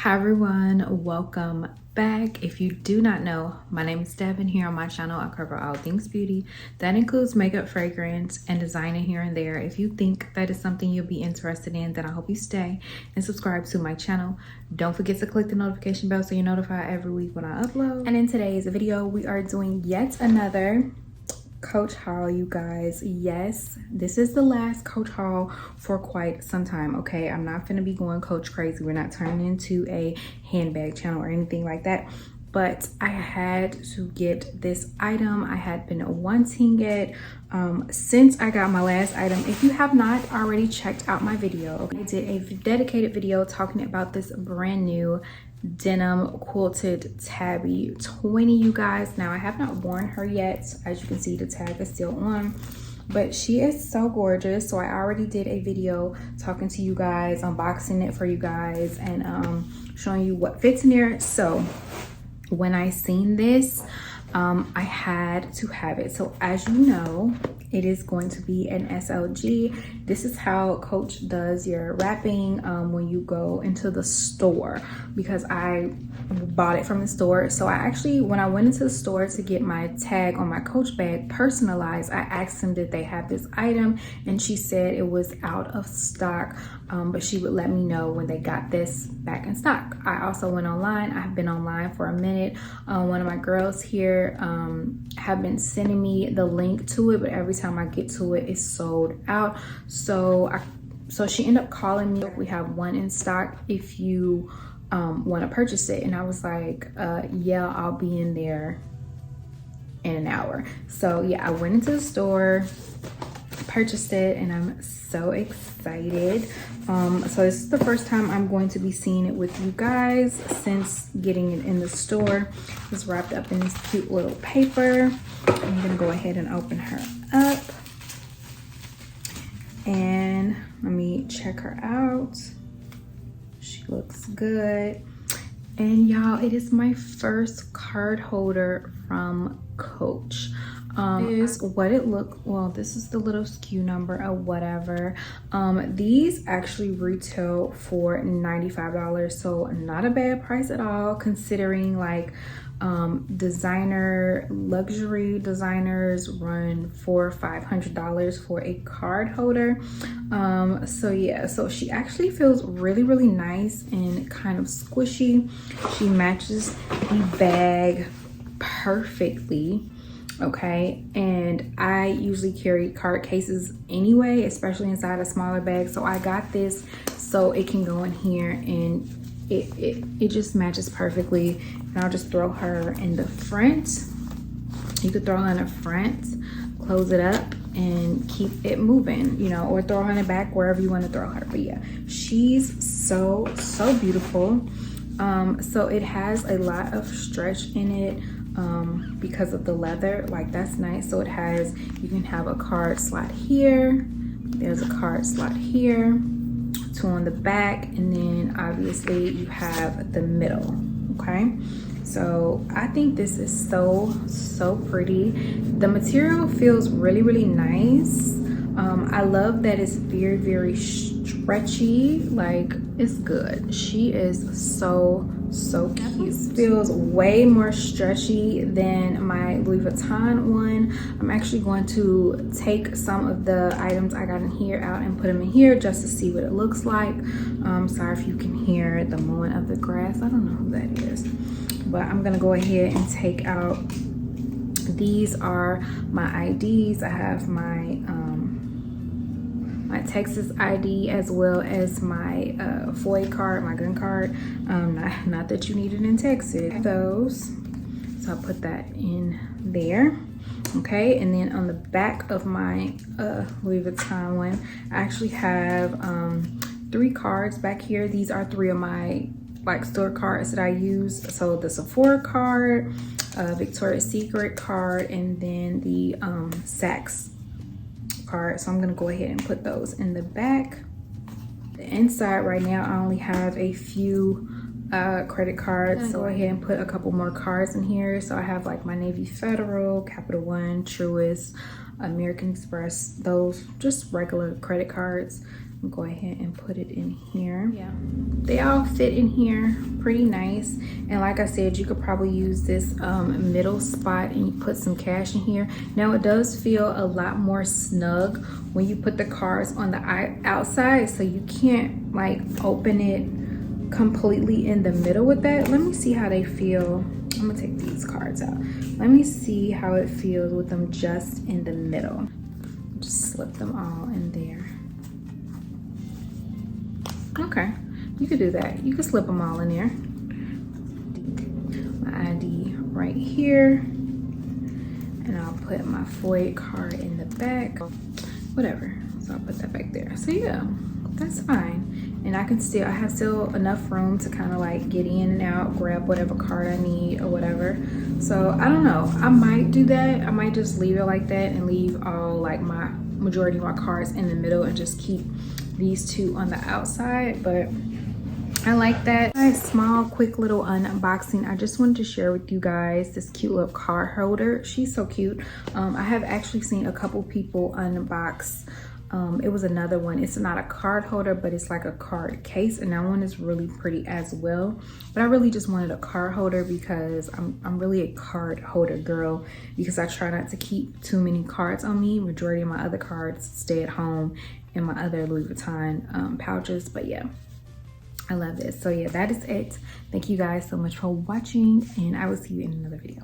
Hi everyone, welcome back. If you do not know, my name is Devon. Here on my channel I cover all things beauty. That includes makeup, fragrance, and designing here and there. If you think that is something you'll be interested in, then I hope you stay and subscribe to my channel. Don't forget to click the notification bell so you're notified every week when I upload. And in today's video we are doing yet another Coach haul, you guys. Yes, this is the last Coach haul for quite some time. Okay, I'm not gonna be going Coach crazy. We're not turning into a handbag channel or anything like that, but I had to get this item. I had been wanting it since I got my last item. If you have not already checked out my video, okay, I did a dedicated video talking about this brand new denim quilted tabby 20, you guys. Now I have not worn her yet. As you can see, the tag is still on, but she is so gorgeous. So I already did a video talking to you guys, unboxing it for you guys, and showing you what fits in there. So when I seen this, I had to have it. So as you know, it is going to be an SLG. This is how Coach does your wrapping when you go into the store, because I bought it from the store. So I actually, when I went into the store to get my tag on my Coach bag personalized, I asked them did they have this item, and she said it was out of stock, but she would let me know when they got this back in stock. I also went online. I've been online for a minute. One of my girls here have been sending me the link to it, but every time I get to it, it's sold out. So she ended up calling me. We have one in stock if you want to purchase it. And I was like, yeah, I'll be in there in an hour. So yeah, I went into the store, purchased it, and I'm so excited. So this is the first time I'm going to be seeing it with you guys since getting it in the store. It's wrapped up in this cute little paper. I'm gonna go ahead and open her up, and let me check her out. She looks good. And y'all, it is my first card holder from Coach. Is what it looked, well, this is the little SKU number or whatever. These actually retail for $95, so not a bad price at all, considering like designer, luxury designers run $400 or $500 for a card holder. So yeah, so she actually feels really nice and kind of squishy. She matches the bag perfectly. Okay, and I usually carry card cases anyway, especially inside a smaller bag, so I got this so it can go in here, and it just matches perfectly. And I'll just throw her in the front. You could throw her in the front, close it up, and keep it moving, you know, or throw her in the back, wherever you want to throw her. But yeah, she's so beautiful. So it has a lot of stretch in it because of the leather. Like, that's nice. So it has, you can have a card slot here, there's a card slot here, two on the back, and then obviously you have the middle. Okay, so I think this is so pretty. The material feels really nice. I love that it's very stretchy. Like, it's good. She is so cute. Feels way more stretchy than my Louis Vuitton one. I'm actually going to take some of the items I got in here out and put them in here just to see what it looks like. Sorry if you can hear the mowing of the grass. I don't know who that is, but I'm gonna go ahead and take out, these are my IDs. I have my my Texas ID as well as my FOIA card, my gun card. Not that you need it in Texas. Those, so I'll put that in there. Okay, and then on the back of my Louis Vuitton one, I actually have 3 cards back here. These are 3 of my like store cards that I use. So the Sephora card, Victoria's Secret card, and then the Saks card. So I'm gonna go ahead and put those in the back. The inside right now, I only have a few credit cards, so go ahead and put a couple more cards in here. So I have like my Navy Federal, Capital One, Truist, American Express, those just regular credit cards. go ahead and put it in here. Yeah, they all fit in here pretty nice. And like I said, you could probably use this middle spot and you put some cash in here. Now it does feel a lot more snug when you put the cards on the outside, so you can't like open it completely in the middle with that. Let me see how they feel. I'm gonna take these cards out. Let me see how it feels with them just in the middle. Just slip them all in there. Okay, you could do that. You could slip them all in there. My ID right here. And I'll put my FOID card in the back. Whatever, so I'll put that back there. So yeah, that's fine. And I have still enough room to kind of like get in and out, grab whatever card I need or whatever. So I don't know, I might do that. I might just leave it like that and leave all like my majority of my cards in the middle and just keep these two on the outside. But I like that. Nice, small, quick little unboxing. I just wanted to share with you guys this cute little card holder. She's so cute. I have actually seen a couple people unbox. It was another one. It's not a card holder, but it's like a card case, and that one is really pretty as well. But I really just wanted a card holder because I'm really a card holder girl, because I try not to keep too many cards on me. Majority of my other cards stay at home in my other Louis Vuitton pouches. But yeah, I love this. So yeah, that is it. Thank you guys so much for watching, and I will see you in another video.